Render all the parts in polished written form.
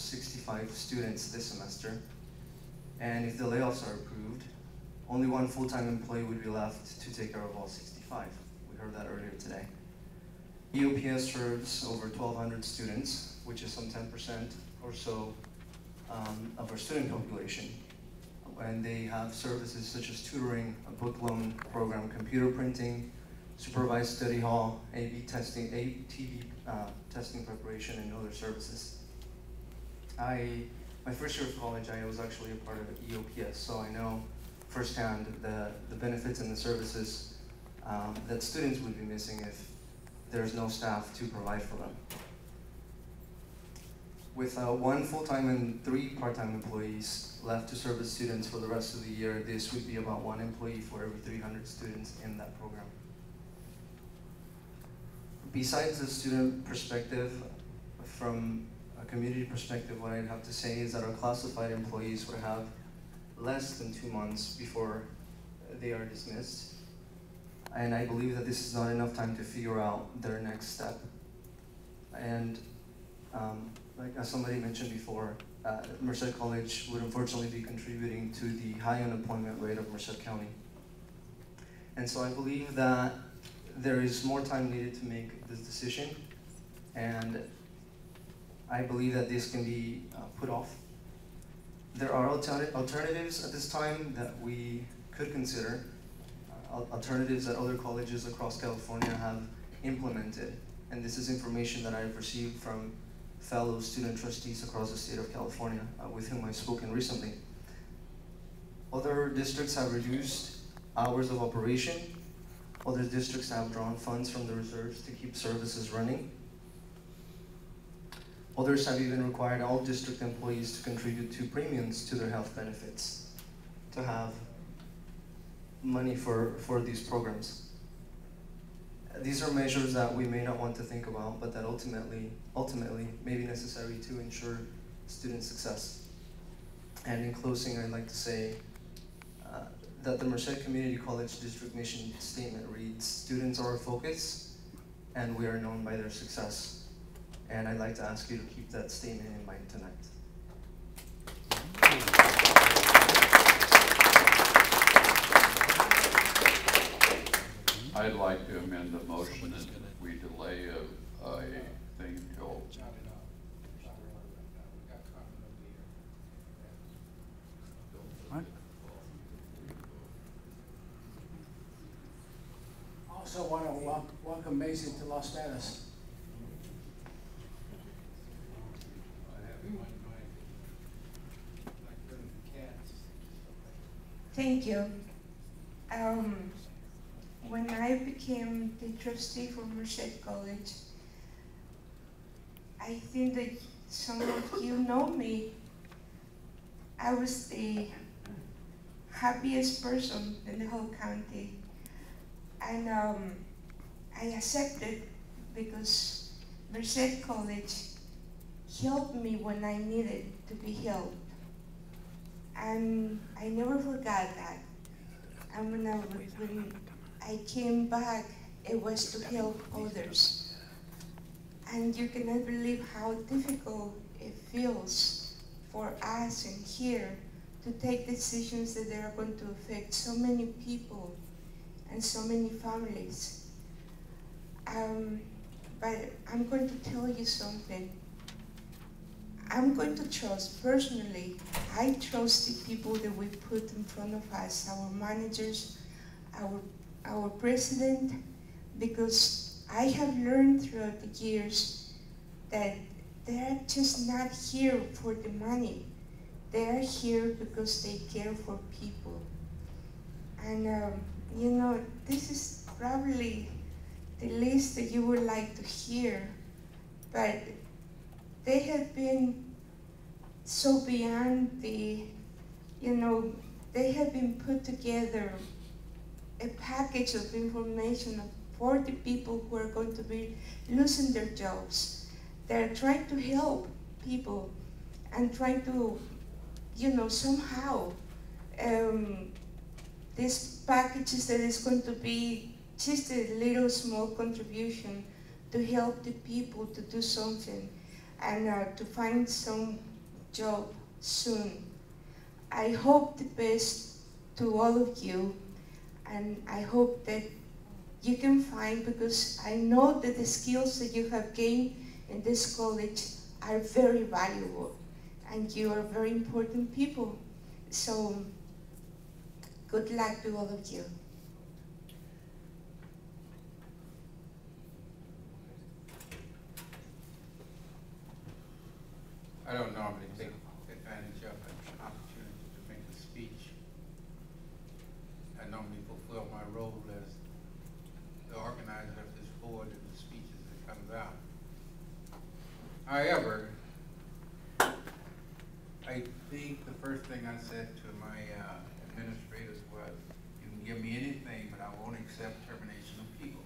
65 students this semester. And if the layoffs are approved, only one full-time employee would be left to take care of all 65. We heard that earlier today. EOPS serves over 1,200 students, which is some 10% or so of our student population. And they have services such as tutoring, a book loan program, computer printing, supervised study hall, A/B testing, ATV testing preparation, and other services. My first year of college, I was actually a part of EOPS, so I know firsthand the benefits and the services that students would be missing if there's no staff to provide for them. With one full-time and 3 part-time employees left to serve as students for the rest of the year, this would be about 1 employee for every 300 students in that program. Besides the student perspective, from a community perspective, what I'd have to say is that our classified employees would have less than 2 months before they are dismissed. And I believe that this is not enough time to figure out their next step. And like as somebody mentioned before, Merced College would unfortunately be contributing to the high unemployment rate of Merced County. And so I believe that there is more time needed to make this decision, and I believe that this can be put off. There are alternatives at this time that we could consider, alternatives that other colleges across California have implemented, and this is information that I've received from fellow student trustees across the state of California with whom I've spoken recently. Other districts have reduced hours of operation. Other districts have drawn funds from the reserves to keep services running. Others have even required all district employees to contribute to premiums to their health benefits to have money for these programs. These are measures that we may not want to think about, but that ultimately may be necessary to ensure student success. And in closing, I'd like to say that the Merced Community College District Mission Statement reads, "Students are our focus, and we are known by their success." And I'd like to ask you to keep that statement in mind tonight. I'd like to amend the motion that we delay a thing until. What? Also want to welcome Mason to Los Gatos. Thank you. When I became the trustee for Merced College, I think that some of you know me. I was the happiest person in the whole county. And I accepted because Merced College helped me when I needed to be helped. And I never forgot that. And when I came back, it was to help others. And you cannot believe how difficult it feels for us in here to take decisions that are going to affect so many people and so many families. But I'm going to tell you something. I'm going to trust, personally, I trust the people that we put in front of us, our managers, our president, because I have learned throughout the years that they're just not here for the money. They're here because they care for people. And you know, this is probably the least that you would like to hear, but they have been so beyond the, you know, they have been put together a package of information for the people who are going to be losing their jobs. They're trying to help people and trying to, you know, somehow, this package is that is going to be just a little small contribution to help the people to do something and to find some job soon. I hope the best to all of you, and I hope that you can find, because I know that the skills that you have gained in this college are very valuable, and you are very important people. So good luck to all of you. I don't normally take advantage of an opportunity to make a speech. I normally fulfill my role as the organizer of this board and the speeches that comes out. However, I think the first thing I said to my administrators was, you can give me anything, but I won't accept termination of people.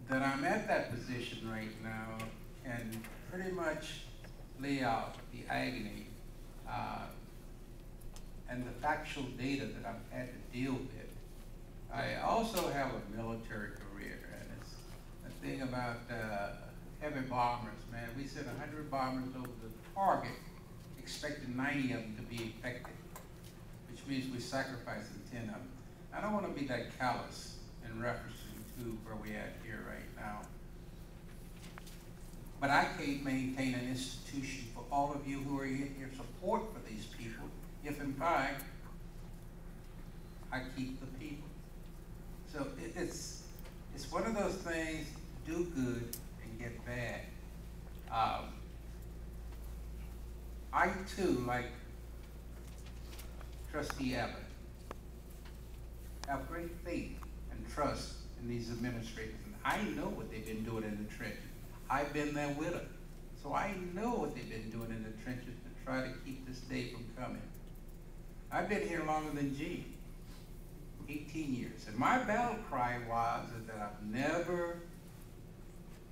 That I'm at that position right now and pretty much lay out the agony and the factual data that I've had to deal with. I also have a military career, and it's a thing about heavy bombers, man. We sent 100 bombers over the target, expecting 90 of them to be effective, which means we're sacrificing 10 of them. I don't want to be that callous in reference to where we're at here right now. But I can't maintain an institution for all of you who are in here support for these people if in fact I keep the people. So it's one of those things, do good and get bad. I too, like Trustee Abbott, have great faith and trust in these administrators. And I know what they've been doing in the trenches. I've been there with them. So I know what they've been doing in the trenches to try to keep this day from coming. I've been here longer than Gene, 18 years. And my battle cry was that I've never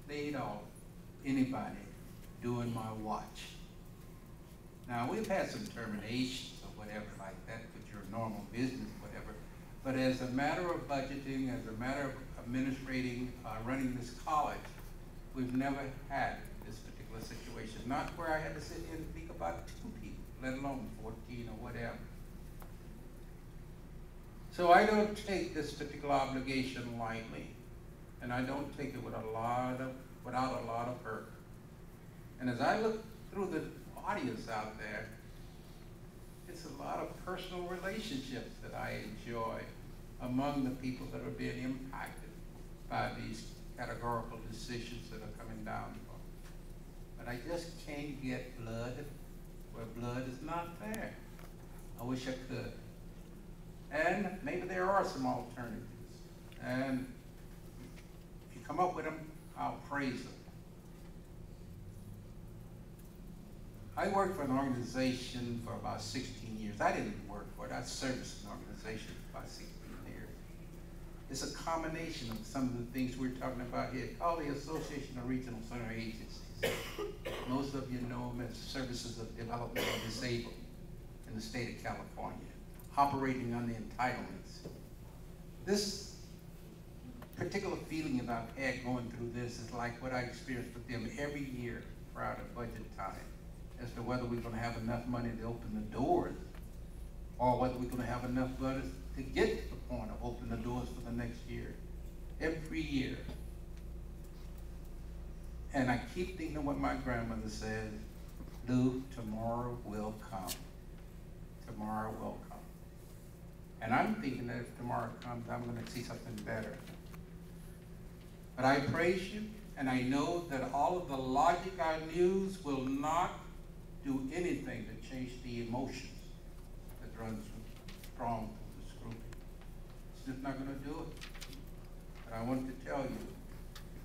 laid off anybody during my watch. Now, we've had some terminations or whatever like that, with your normal business, whatever. But as a matter of budgeting, as a matter of administrating, running this college, we've never had this particular situation. Not where I had to sit here and think about 2 people, let alone 14 or whatever. So I don't take this particular obligation lightly, and I don't take it without a lot of hurt. And as I look through the audience out there, it's a lot of personal relationships that I enjoy among the people that are being impacted by these categorical decisions that are coming down. But I just can't get blood where blood is not there. I wish I could. And maybe there are some alternatives. And if you come up with them, I'll praise them. I worked for an organization for about 16 years. I didn't work for it. I serviced an organization for about 16 years. It's a combination of some of the things we're talking about here, called the Association of Regional Center Agencies. Most of you know them as Services of Development of Disabled in the state of California, operating under entitlements. This particular feeling that I've had going through this is like what I experience with them every year prior to budget time, as to whether we're going to have enough money to open the doors, or whether we're going to have enough money to get to the point of opening the doors for the next year. Every year. And I keep thinking of what my grandmother says, Lou, tomorrow will come. Tomorrow will come. And I'm thinking that if tomorrow comes, I'm going to see something better. But I praise you, and I know that all of the logic I use will not do anything to change the emotions that runs strong through this group. It's just not going to do it. But I want to tell you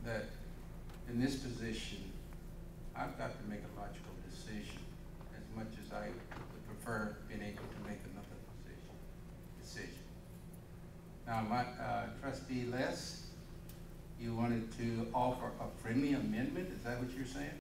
that in this position, I've got to make a logical decision, as much as I would prefer being able to make another decision. Now, Trustee Les, you wanted to offer a friendly amendment, is that what you're saying?